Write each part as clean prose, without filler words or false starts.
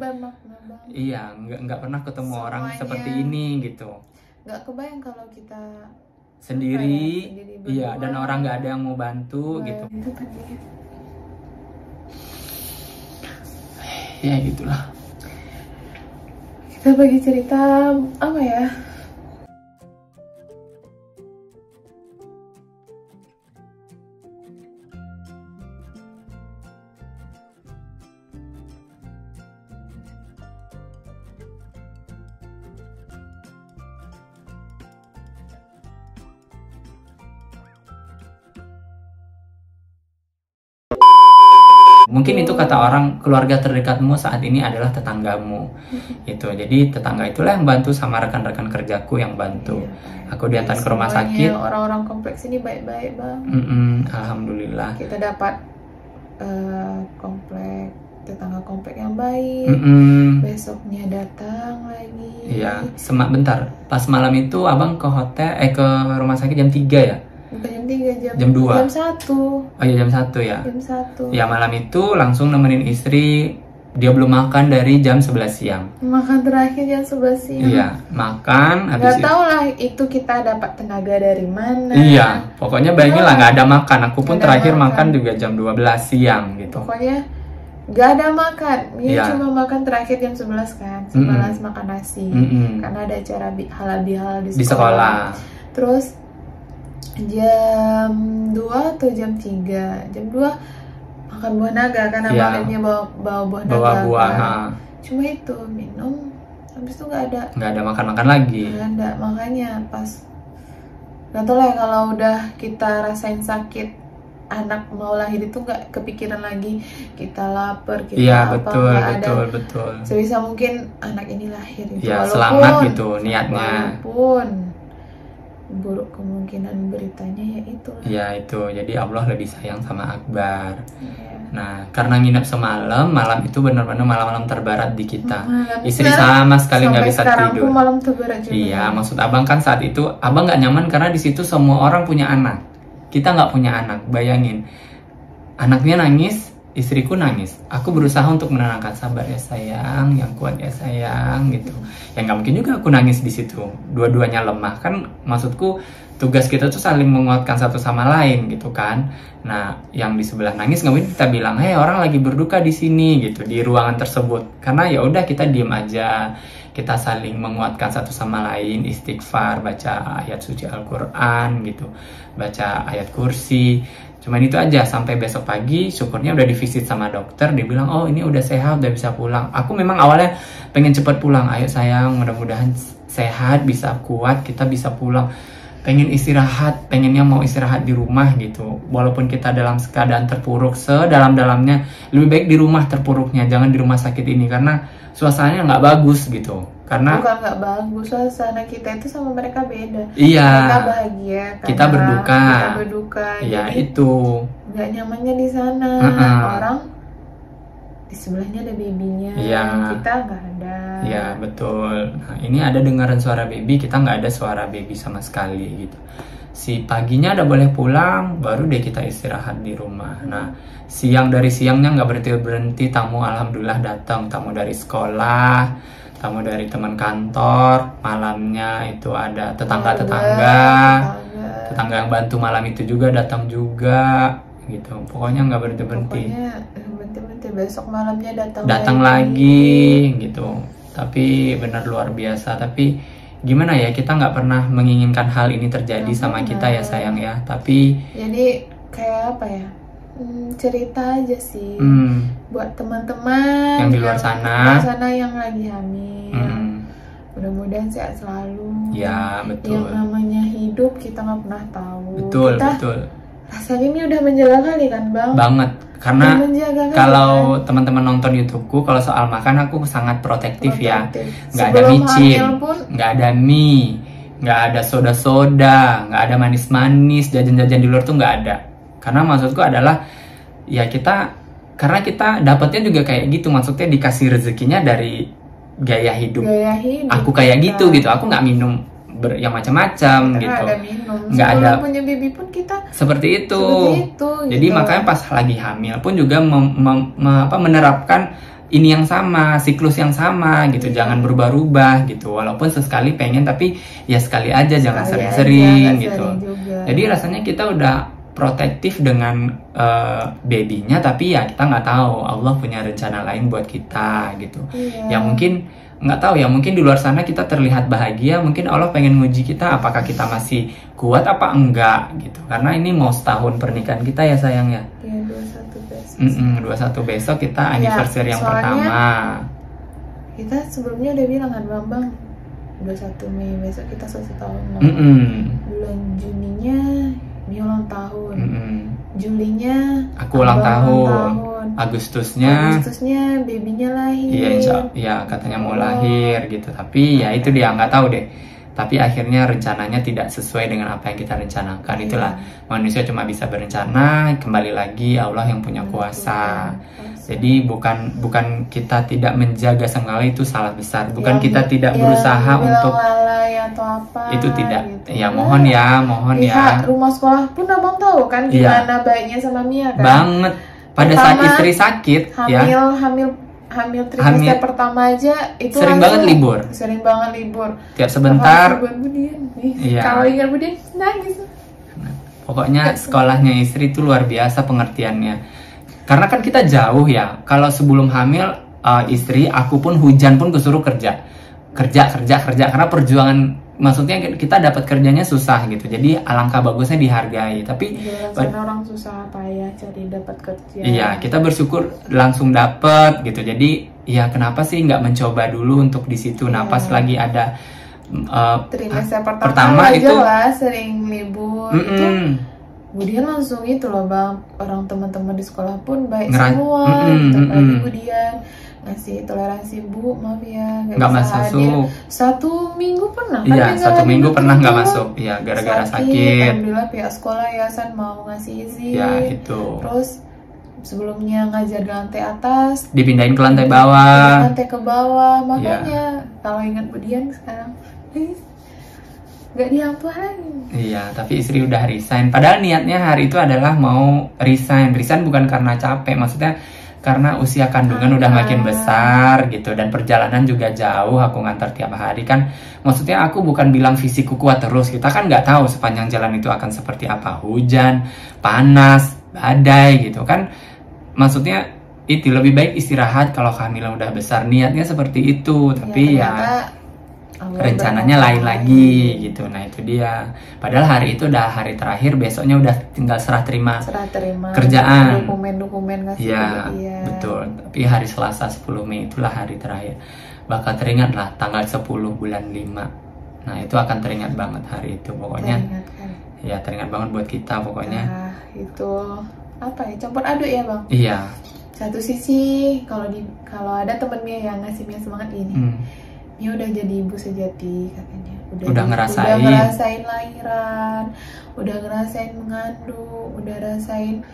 bermakna banget. Iya, nggak pernah ketemu orang seperti ini gitu. Nggak kebayang kalau kita sendiri iya, dan orang nggak ada yang mau bantu gitu. Itu tadi. Ya gitulah. Kita bagi cerita apa ya? Mungkin itu kata orang, keluarga terdekatmu saat ini adalah tetanggamu. Itu. Jadi tetangga itulah yang bantu sama rekan-rekan kerjaku yang bantu. Aku diantar ke rumah sakit. Orang-orang kompleks ini baik-baik, Bang. Alhamdulillah. Kita dapat tetangga komplek yang baik. Besoknya datang lagi. Iya, bentar. Pas malam itu Abang ke ke rumah sakit jam 3 ya? Bukan jam 3, jam 2. Jam 1. Oh iya, jam 1 ya? Jam 1. Ya, malam itu langsung nemenin istri. Dia belum makan dari jam 11 siang. Makan terakhir jam 11 siang. Iya, makan. Gak tau lah itu kita dapat tenaga dari mana. Iya, pokoknya bayangin lah gak ada makan. Aku pun terakhir makan juga jam 12 siang gitu. Pokoknya gak ada makan. Dia cuma makan terakhir jam 11 kan. 11 makan nasi. Karena ada acara halal di sekolah. Terus jam 2 atau jam 3. Jam 2 makan buah naga karena makannya bawa buah naga. Bawa buah. Cuma itu minum. Habis itu nggak ada makan lagi. Nggak ada, makanya pas nggak tahu lah kalau udah kita rasain sakit anak mau lahir itu nggak kepikiran lagi kita lapar kita betul. Sebisa mungkin anak ini lahir itu. Ya, selamat gitu niatnya. Walaupun buruk kemungkinan beritanya ya itu. Ya itu, jadi Allah lebih sayang sama Akbar. Nah, karena nginep semalam, malam itu benar-benar malam-malam terberat di kita. Istri sama sekali nggak bisa tidur. Malam terberat juga. Iya, maksud Abang kan saat itu Abang nggak nyaman karena di situ semua orang punya anak. Kita nggak punya anak. Bayangin, anaknya nangis, istriku nangis. Aku berusaha untuk menenangkan, sabar ya sayang, yang kuat ya sayang gitu. Ya nggak mungkin juga aku nangis di situ. Dua-duanya lemah kan. Maksudku tugas kita tuh saling menguatkan satu sama lain gitu kan. Nah, yang di sebelah nangis nggak mungkin kita bilang, hei orang lagi berduka di sini gitu di ruangan tersebut. Karena ya udah kita diem aja. Kita saling menguatkan satu sama lain, istighfar, baca ayat suci Al-Quran gitu, baca ayat kursi. Cuman itu aja, sampai besok pagi syukurnya udah divisit sama dokter. Dia bilang, oh ini udah sehat, udah bisa pulang. Aku memang awalnya pengen cepet pulang. Ayo sayang, mudah-mudahan sehat, bisa kuat, kita bisa pulang. Pengen istirahat, pengennya mau istirahat di rumah gitu. Walaupun kita dalam keadaan terpuruk sedalam-dalamnya, lebih baik di rumah terpuruknya, jangan di rumah sakit ini. Karena suasananya nggak bagus gitu. Karena bukan nggak bagus, suasana kita itu sama mereka beda. Iya. Mereka bahagia, kita berduka. Iya, itu. Nggak nyamannya di sana. Orang di sebelahnya ada babynya, kita nggak ada. Iya, betul. Nah, ini ada dengaran suara baby, kita nggak ada suara baby sama sekali gitu. Si paginya udah boleh pulang, baru deh kita istirahat di rumah. Nah, dari siangnya nggak berhenti tamu, alhamdulillah datang, tamu dari sekolah, tamu dari teman kantor. Malamnya itu ada tetangga yang bantu malam itu juga datang juga gitu. Pokoknya nggak berhenti. Besok malamnya datang lagi gitu. Tapi benar luar biasa. Tapi gimana ya, kita nggak pernah menginginkan hal ini terjadi sama kita ya sayang ya. Tapi jadi kayak apa ya, cerita aja sih buat teman-teman yang di luar sana yang lagi hamil. Mudah-mudahan sehat selalu. Ya betul. Yang namanya hidup kita nggak pernah tahu. Betul. Rasanya ini udah menjaga kali kan Bang? Banget. Karena kalau teman-teman nonton YouTubeku, kalau soal makan aku sangat protektif. Ya. Nggak ada micin, nggak ada mie, nggak ada soda-soda, nggak ada manis-manis, jajan-jajan di luar tuh nggak ada. Karena maksudku adalah ya karena kita dapatnya juga kayak gitu, maksudnya dikasih rezekinya dari gaya hidup. Aku kayak gitu. Aku nggak minum yang macam-macam gitu. Nggak ada punya baby pun kita seperti itu. Jadi gitu. makanya pas lagi hamil pun juga menerapkan ini yang sama, siklus yang sama gitu, jangan berubah-ubah gitu. Walaupun sesekali pengen, tapi ya sekali aja, jangan sering-sering gitu. Jadi rasanya kita udah protektif dengan babynya, tapi ya kita nggak tahu Allah punya rencana lain buat kita gitu. Ya mungkin nggak tahu ya, mungkin di luar sana kita terlihat bahagia, mungkin Allah pengen nguji kita apakah kita masih kuat apa enggak gitu. Karena ini mau setahun pernikahan kita ya sayang ya. Iya, 21 besok. 21 besok kita anniversary yang pertama. Kita sebelumnya udah bilang kan Bang, 21 Mei besok kita 1 tahun. Bulan Juninya Mia ulang tahun. Julinya aku ulang tahun. Agustusnya babynya lahir. Iya, ya katanya mau lahir gitu. Tapi ya itu dia nggak tahu deh. Tapi akhirnya rencananya tidak sesuai dengan apa yang kita rencanakan. Itulah manusia cuma bisa berencana. Kembali lagi Allah yang punya kuasa. Jadi bukan kita tidak menjaga sang Allah, itu salah besar. Bukan kita tidak berusaha untuk lalai atau apa. Itu tidak. Gitu. Ya mohon ya. Rumah sekolah pun Abang tahu kan gimana baiknya sama Mia kan. Banget. Pada saat istri sakit, hamil trimester pertama aja itu sering banget libur. Tiap sebentar. Kalau ingat Budian nangis. Pokoknya sekolahnya istri itu luar biasa pengertiannya. Karena kan kita jauh ya. Kalau sebelum hamil istri, aku pun hujan pun kesuruh kerja. Karena perjuangan. Maksudnya kita dapat kerjanya susah gitu, jadi alangkah bagusnya dihargai. Tapi orang susah payah cari dapat kerja. Iya, kita bersyukur langsung dapat gitu. Jadi ya kenapa sih nggak mencoba dulu untuk di situ? Pas lagi ada trimester pertama itu lah sering libur. Kemudian langsung itu loh Bang, orang teman-teman di sekolah pun baik semua. Kemudian ngasih toleransi Bu, maaf ya nggak masuk. 1 minggu pernah kan? Iya, 1 minggu pernah nggak masuk. Iya, gara-gara sakit. Alhamdulillah pihak sekolah yayasan mau ngasih izin. Ya itu. Terus sebelumnya ngajar di lantai atas dipindahin ke lantai bawah. Lantai ke bawah, makanya kalau ingat Budian sekarang, nggak diampun lagi. Iya, tapi istri udah resign. Padahal niatnya hari itu adalah mau resign. Resign bukan karena capek, maksudnya karena usia kandungan udah makin besar gitu, dan perjalanan juga jauh, aku ngantar tiap hari kan. Maksudnya aku bukan bilang fisikku kuat terus, kita kan nggak tahu sepanjang jalan itu akan seperti apa, hujan, panas, badai gitu kan. Maksudnya itu lebih baik istirahat kalau kehamilan udah besar, niatnya seperti itu. Tapi ya rencananya lain lagi gitu. Nah itu dia. Padahal hari itu udah hari terakhir, besoknya udah tinggal serah terima kerjaan, dokumen ngasih. Iya betul. Tapi hari Selasa 10 Mei itulah hari terakhir. Bakal teringat lah tanggal 10 bulan 5. Nah itu akan teringat banget hari itu pokoknya. Ya teringat banget buat kita pokoknya. Nah itu apa ya, campur aduk ya Bang. Iya. Satu sisi kalau ada temen Mia yang ngasih Mia semangat ini. Mia udah jadi ibu sejati katanya. Udah ngerasain lahiran, udah ngerasain mengandung, udah rasain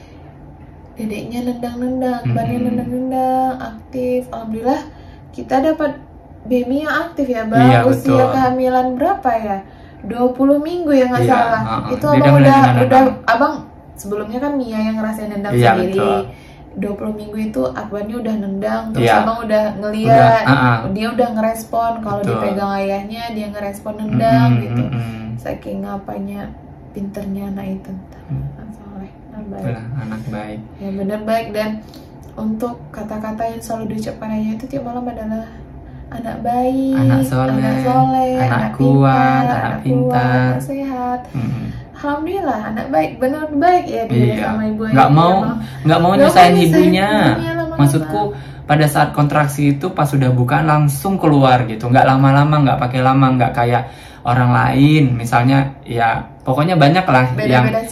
dedeknya nendang-nendang, bannya nendang-nendang, aktif. Alhamdulillah kita dapat baby yang aktif ya Bang. Iya, usia betul. Kehamilan berapa ya? 20 minggu ya nggak salah. Itu Abang udah Abang sebelumnya kan Mia yang ngerasain nendang sendiri. Betul. 20 minggu itu Akbarnya udah nendang, terus Abang udah ngeliat, dia udah ngerespon. Kalau dipegang ayahnya, dia ngerespon nendang gitu. Saking apanya pinternya anak itu, anak baik. Ya bener baik. Dan untuk kata-kata yang selalu diucapkan ayah itu tiap malam adalah anak baik, anak soleh, anak kuat, anak pintar, anak sehat. Alhamdulillah anak baik, bener baik ya dia sama ibunya. Nggak mau nyusahin ibunya. Maksudku pada saat kontraksi itu pas sudah buka langsung keluar gitu, nggak lama-lama, nggak pakai lama, nggak kayak orang lain. Misalnya ya pokoknya banyak lah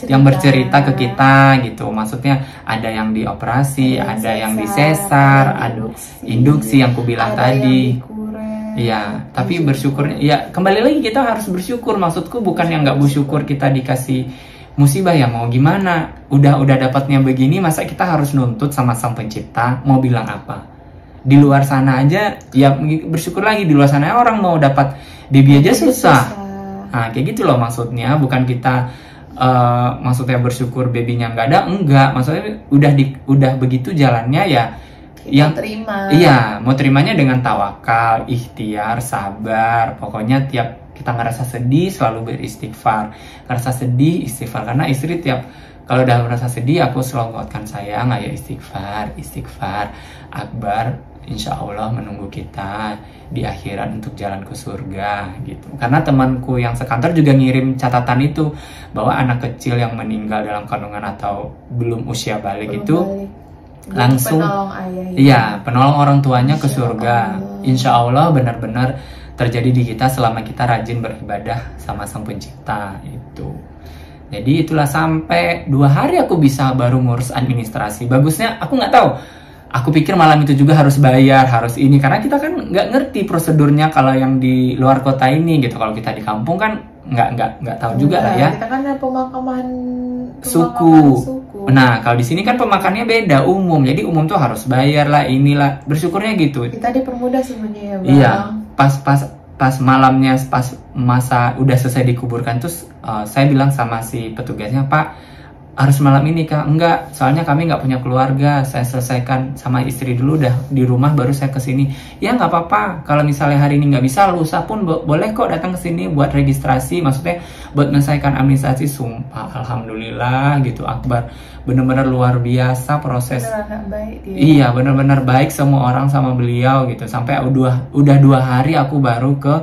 yang bercerita ke kita gitu. Maksudnya ada yang dioperasi, ada yang disesar, ada induksi yang ku bilang tadi. Iya, tapi bersyukurnya ya kembali lagi kita harus bersyukur. Maksudku bukan yang nggak bersyukur kita dikasih musibah ya, mau gimana? Udah dapatnya begini, masa kita harus nuntut sama Sang Pencipta? Mau bilang apa? Di luar sana aja ya bersyukur lagi, di luar sana orang mau dapat baby aja susah. Nah kayak gitu loh maksudnya, bukan kita maksudnya bersyukur babynya nggak ada, enggak. Maksudnya udah begitu jalannya ya. yang terima. Iya, mau terimanya dengan tawakal, ikhtiar, sabar. Pokoknya tiap kita ngerasa sedih selalu beristighfar. Ngerasa sedih, istighfar. Karena istri tiap kalau udah merasa sedih, aku selalu kuatkan sayang, ayo istighfar, istighfar. Akbar insya Allah menunggu kita di akhirat untuk jalan ke surga gitu. Karena temanku yang sekantor juga ngirim catatan itu bahwa anak kecil yang meninggal dalam kandungan atau belum usia balik langsung penolong ayah, iya, penolong orang tuanya ke surga. Insya Allah benar-benar terjadi di kita selama kita rajin beribadah sama Sang Pencipta itu. Jadi itulah sampai 2 hari aku bisa baru ngurus administrasi. Bagusnya aku nggak tahu. Aku pikir malam itu juga harus bayar, harus ini. Karena kita kan nggak ngerti prosedurnya kalau yang di luar kota ini gitu. Kalau kita di kampung kan nggak tahu juga lah ya. Kita kan ada pemakaman suku. Nah kalau di sini kan pemakannya beda, umum. Jadi umum tuh harus bayar lah, inilah. Bersyukurnya gitu. Kita dipermudah sebenarnya ya Bang. Iya, pas malamnya, pas masa udah selesai dikuburkan, terus saya bilang sama si petugasnya, Pak harus malam ini Kak? Enggak, soalnya kami nggak punya keluarga, saya selesaikan sama istri dulu udah di rumah baru saya kesini. Ya nggak apa-apa, kalau misalnya hari ini nggak bisa, lusa pun boleh kok datang ke sini buat registrasi, maksudnya buat menyelesaikan administrasi. Sumpah, alhamdulillah gitu, Akbar bener-bener luar biasa proses. Baik dia. Iya, bener-bener baik semua orang sama beliau gitu. Sampai udah 2 hari aku baru ke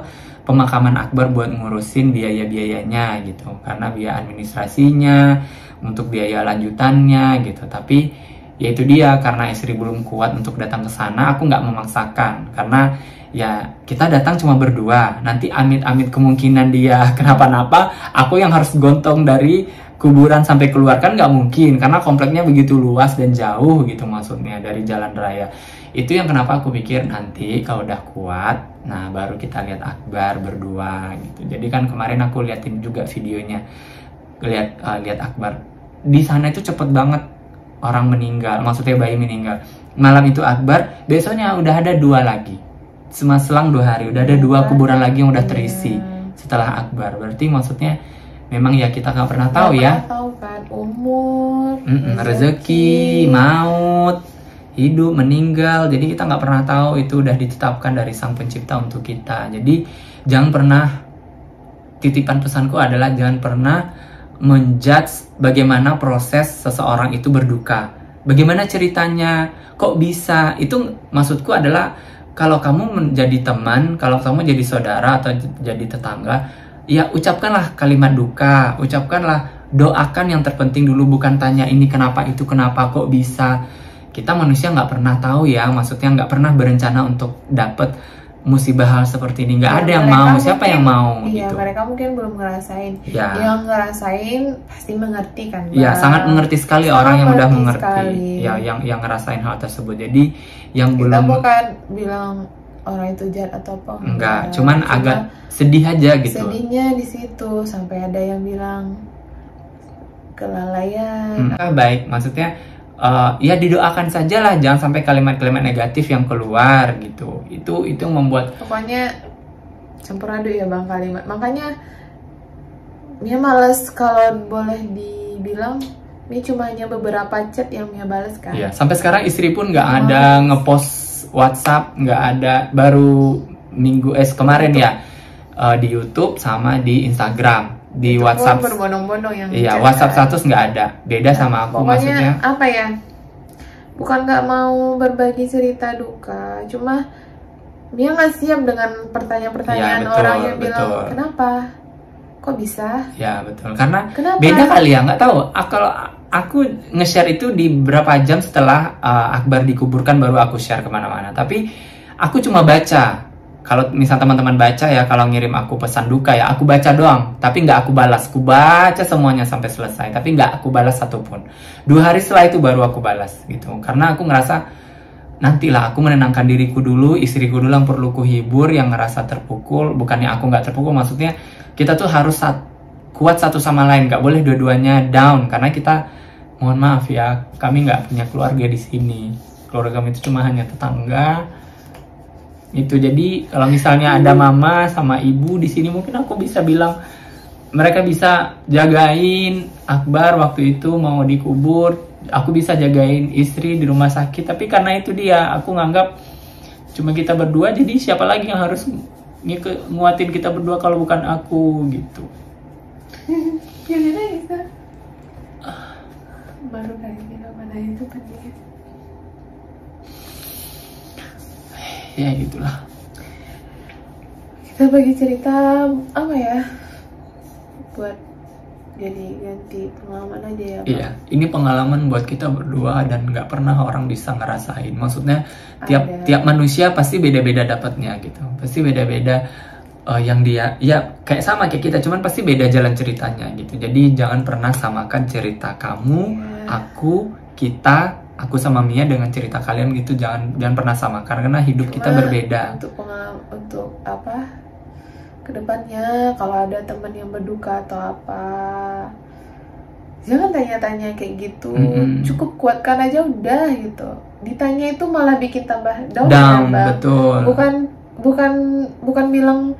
pemakaman Akbar buat ngurusin biaya-biayanya gitu, karena biaya administrasinya, untuk biaya lanjutannya gitu. Tapi ya itu dia, karena istri belum kuat untuk datang ke sana, aku nggak memaksakan. Karena ya kita datang cuma berdua, nanti amit-amit kemungkinan dia kenapa-napa, aku yang harus gontong dari kuburan sampai keluar kan nggak mungkin, karena kompleknya begitu luas dan jauh gitu, maksudnya dari jalan raya. Itu yang kenapa aku pikir nanti kalau udah kuat, nah baru kita lihat Akbar berdua gitu. Jadi kan kemarin aku liatin juga videonya, lihat Akbar di sana itu cepet banget orang meninggal, maksudnya bayi meninggal. Malam itu Akbar, besoknya udah ada 2 lagi. Selang 2 hari udah ada 2 kuburan lagi yang udah terisi setelah Akbar. Berarti maksudnya memang ya kita nggak pernah tahu ya. Tahu kan umur, rezeki, maut, hidup, meninggal. Jadi kita nggak pernah tahu, itu udah ditetapkan dari Sang Pencipta untuk kita. Jadi jangan pernah, titipan pesanku adalah jangan pernah menjudge bagaimana proses seseorang itu berduka. Bagaimana ceritanya, kok bisa? Itu maksudku adalah kalau kamu menjadi teman, kalau kamu jadi saudara atau jadi tetangga, ya ucapkanlah kalimat duka, ucapkanlah, doakan yang terpenting dulu, bukan tanya ini kenapa, itu kenapa, kok bisa. Kita manusia nggak pernah tahu ya, maksudnya nggak pernah berencana untuk dapet musibah hal seperti ini. Nggak ada yang mau, siapa yang mau iya, gitu. Mereka mungkin belum ngerasain. Ya. Yang ngerasain pasti mengerti kan, Bang? Ya, sangat mengerti sekali, orang yang udah mengerti. Ya, yang ngerasain hal tersebut. Jadi yang kita belum, bukan bilang orang itu jahat atau apa. Enggak, cuman agak sedih aja gitu. Sedihnya di situ sampai ada yang bilang kelalaian. Baik, maksudnya ya didoakan sajalah, jangan sampai kalimat-kalimat negatif yang keluar gitu. Itu yang membuat, pokoknya campur aduk ya Bang kalimat. Makanya Mia males kalau boleh dibilang, Mia cuma hanya beberapa chat yang Mia balas kan. Iya, sampai sekarang istri pun nggak ada ngepost WhatsApp, nggak ada, baru minggu kemarin ya di YouTube sama di Instagram. Di itu WhatsApp berbondong-bondong yang iya, WhatsApp status nggak ada, beda sama aku. Pokoknya, maksudnya apa ya, bukan nggak mau berbagi cerita duka, cuma dia nggak siap dengan pertanyaan-pertanyaan orang yang bilang kenapa, kok bisa ya, betul, karena kenapa? Beda kali ya, nggak tahu. Kalau aku nge-share itu di berapa jam setelah Akbar dikuburkan baru aku share kemana-mana, tapi aku cuma baca. Kalau misal teman-teman baca ya, kalau ngirim aku pesan duka ya, aku baca doang, tapi nggak aku balas. Aku baca semuanya sampai selesai, tapi nggak aku balas satupun. 2 hari setelah itu baru aku balas gitu, karena aku ngerasa nantilah aku menenangkan diriku dulu, istriku dulu yang perlu kuhibur, yang ngerasa terpukul. Bukannya aku nggak terpukul, maksudnya kita tuh harus kuat satu sama lain, nggak boleh dua-duanya down, karena kita, mohon maaf ya, kami nggak punya keluarga di sini. Keluarga kami itu cuma hanya tetangga. Itu, jadi kalau misalnya ada mama sama ibu di sini, mungkin aku bisa bilang mereka bisa jagain Akbar waktu itu mau dikubur. aku bisa jagain istri di rumah sakit, tapi karena itu dia, aku nganggap cuma kita berdua, jadi siapa lagi yang harus nguatin kita berdua kalau bukan aku gitu. Jangan nangis kan? Baru kali ini mana itu penting. Ya gitulah. Kita bagi cerita apa ya? Buat jadi ganti pengalaman aja ya, Pak? Iya, ini pengalaman buat kita berdua dan nggak pernah orang bisa ngerasain. Maksudnya tiap manusia pasti beda-beda dapatnya gitu, pasti beda-beda yang dia ya kayak sama kayak kita, cuman pasti beda jalan ceritanya gitu. Jadi jangan pernah samakan cerita kamu, aku, kita, aku sama Mia dengan cerita kalian gitu. Jangan pernah sama karena hidup kita berbeda. Untuk apa? Kedepannya kalau ada teman yang berduka atau apa, jangan tanya-tanya kayak gitu. Cukup kuatkan aja udah gitu. Ditanya itu malah bikin tambah down. Betul. Bukan bilang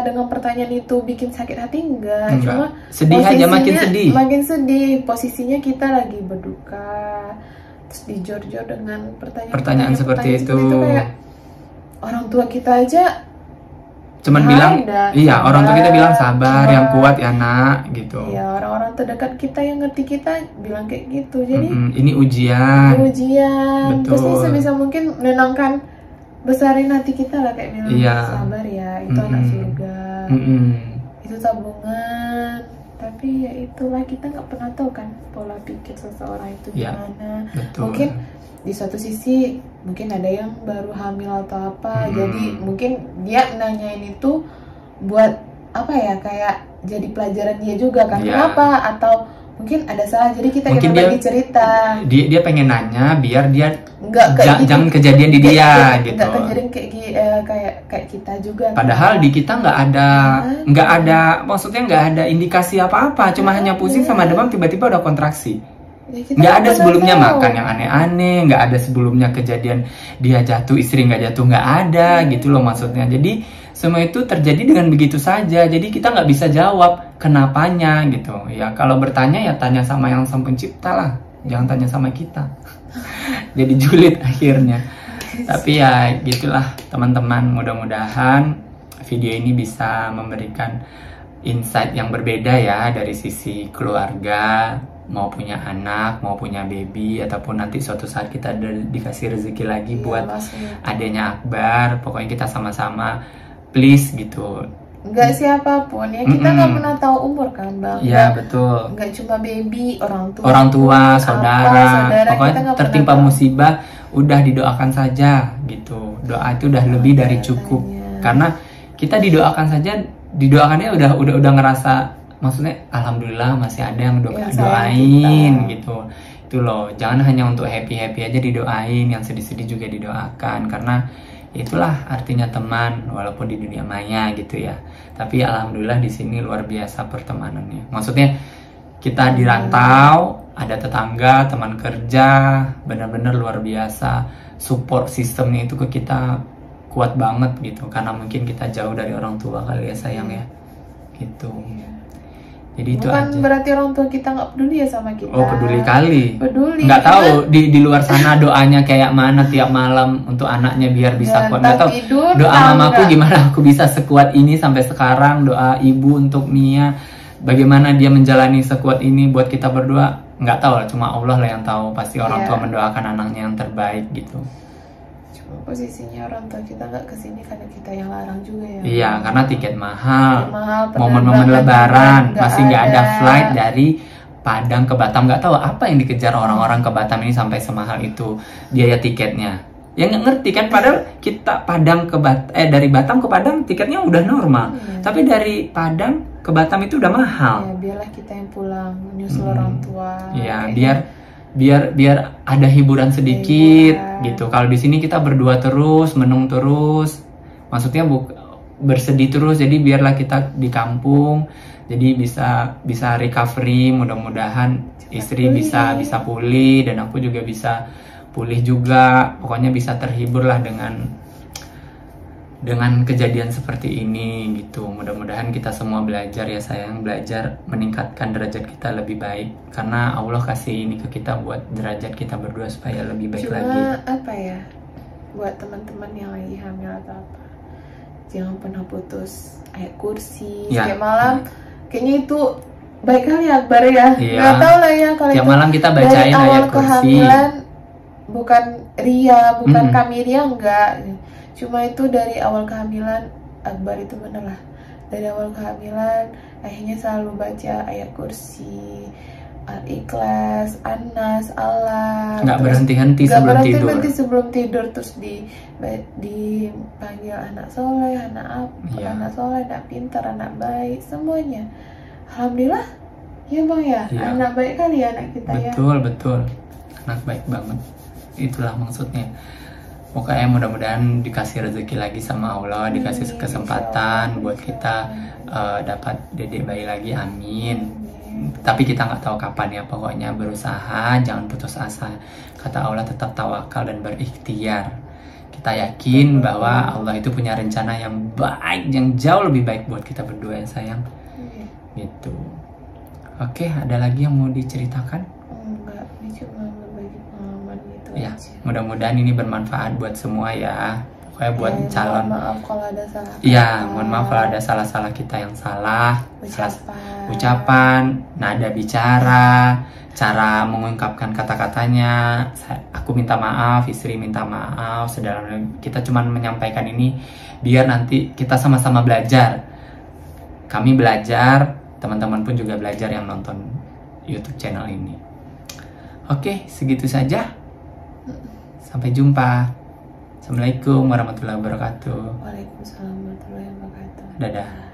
dengan pertanyaan itu bikin sakit hati, enggak. Cuma sedih aja, makin sedih. Posisinya kita lagi berduka, terus dijor-jor dengan pertanyaan seperti itu. Kayak orang tua kita aja cuman bilang, iya orang tua kita bilang sabar, yang kuat ya nak gitu. Iya, orang-orang terdekat kita yang ngerti kita bilang kayak gitu. Jadi ini ujian. Betul. Terus sebisa mungkin menenangkan, besarin hati kita lah, kayak bilang sabar ya, itu anak surga, itu tabungan. Tapi ya itulah, kita nggak pernah tahu kan pola pikir seseorang itu gimana. Mungkin di suatu sisi mungkin ada yang baru hamil atau apa, jadi mungkin dia nanyain itu buat apa ya, kayak jadi pelajaran dia juga kan, kenapa, atau mungkin ada salah, jadi kita bagi cerita. Dia pengen nanya biar dia jangan kejadian di dia gitu. Nggak kejadian kayak kita juga. Padahal di kita nggak ada maksudnya nggak ada indikasi apa-apa, cuma hanya pusing sama demam, tiba-tiba udah kontraksi. Nggak ada sebelumnya makan yang aneh-aneh, nggak ada sebelumnya kejadian dia jatuh, istri nggak jatuh, nggak ada gitu loh maksudnya. Jadi semua itu terjadi dengan begitu saja, jadi kita nggak bisa jawab kenapanya gitu ya. Kalau bertanya ya tanya sama yang Sang Pencipta lah, jangan tanya sama kita. Jadi julid akhirnya. Tapi ya gitulah teman-teman, mudah-mudahan video ini bisa memberikan insight yang berbeda ya, dari sisi keluarga, mau punya anak, mau punya baby, ataupun nanti suatu saat kita dikasih rezeki lagi buat adanya Akbar. Pokoknya kita sama-sama please gitu. Nggak siapapun ya, kita nggak pernah tahu umur kan Bang. Iya betul. Nggak cuma baby, orang tua, saudara. Pokoknya tertimpa musibah, udah didoakan saja gitu. Doa itu udah lebih dari cukup. Karena kita didoakan saja, didoakannya udah ngerasa, maksudnya alhamdulillah masih ada yang doain gitu. Itu loh, jangan hanya untuk happy aja didoain, yang sedih juga didoakan, karena itulah artinya teman walaupun di dunia maya gitu ya. Tapi alhamdulillah di sini luar biasa pertemanannya. Maksudnya kita di rantau, ada tetangga, teman kerja, benar-benar luar biasa. Support sistemnya itu ke kita kuat banget gitu, karena mungkin kita jauh dari orang tua kali ya sayang ya gitu. Jadi bukan itu aja. Berarti orang tua kita nggak peduli ya sama kita. Oh peduli kali. Peduli. Nggak tahu di luar sana doanya kayak mana tiap malam untuk anaknya biar bisa kuat. Nggak tahu doa mamaku gimana aku bisa sekuat ini sampai sekarang. Doa ibu untuk Mia, bagaimana dia menjalani sekuat ini buat kita berdua. Nggak tahu lah, cuma Allah lah yang tahu. Pasti orang tua mendoakan anaknya yang terbaik gitu. Posisinya orang tua kita nggak kesini karena kita yang larang juga ya. Iya, karena tiket mahal momen-momen lebaran masih nggak ada flight dari Padang ke Batam. Nggak tahu apa yang dikejar orang-orang ke Batam ini sampai semahal itu biaya tiketnya. Ya nggak ngerti kan, padahal kita dari Batam ke Padang tiketnya udah normal, tapi dari Padang ke Batam itu udah mahal. Ya biarlah kita yang pulang menyusul orang tua. Iya, biar ada hiburan sedikit gitu. Kalau di sini kita berdua terus, menung terus, maksudnya bersedih terus. Jadi biarlah kita di kampung, jadi bisa recovery. Mudah-mudahan istri bisa pulih dan aku juga bisa pulih juga. Pokoknya bisa terhibur lah dengan dengan kejadian seperti ini gitu. Mudah-mudahan kita semua belajar ya sayang, belajar meningkatkan derajat kita lebih baik, karena Allah kasih ini ke kita buat derajat kita berdua supaya lebih baik lagi. Cuma apa ya, buat teman-teman yang lagi hamil atau apa, jangan pernah putus ayat kursi kayak malam. Kayaknya itu baik kali ya Akbar ya. Gak tau lah ya kalau tiap malam kita bacain ayat kursi. Bukan ria, bukan kami ria, enggak. Cuma itu dari awal kehamilan Akbar itu bener lah. Dari awal kehamilan akhirnya selalu baca ayat kursi, Al-Ikhlas, An-Nas, Allah. Nggak berhenti-henti sebelum tidur. Terus dipanggil anak soleh, anak soleh, anak pintar, anak baik, semuanya. Alhamdulillah ya bang ya, anak baik kali ya anak kita. Betul, anak baik banget. Itulah maksudnya. Pokoknya mudah-mudahan dikasih rezeki lagi sama Allah, dikasih kesempatan buat kita dapat dedek bayi lagi, amin. Tapi kita nggak tahu kapan ya, pokoknya berusaha, jangan putus asa. Kata Allah, tetap tawakal dan berikhtiar. Kita yakin bahwa Allah itu punya rencana yang baik, yang jauh lebih baik buat kita berdua ya sayang. Gitu. Oke, ada lagi yang mau diceritakan? Enggak, ini cuma berbagi pengalaman gitu ya, aja. Mudah-mudahan ini bermanfaat buat semua ya. Pokoknya buat calon. Mohon maaf kalau ada salah. Iya, mohon maaf kalau ada salah-salah kita yang salah. Ucapan, nada bicara, cara mengungkapkan kata-katanya. Aku minta maaf, istri minta maaf. Sedalam kita cuma menyampaikan ini biar nanti kita sama-sama belajar. Kami belajar, teman-teman pun juga belajar yang nonton YouTube channel ini. Oke, segitu saja. Sampai jumpa. Assalamualaikum warahmatullahi wabarakatuh. Waalaikumsalam warahmatullahi wabarakatuh. Dadah.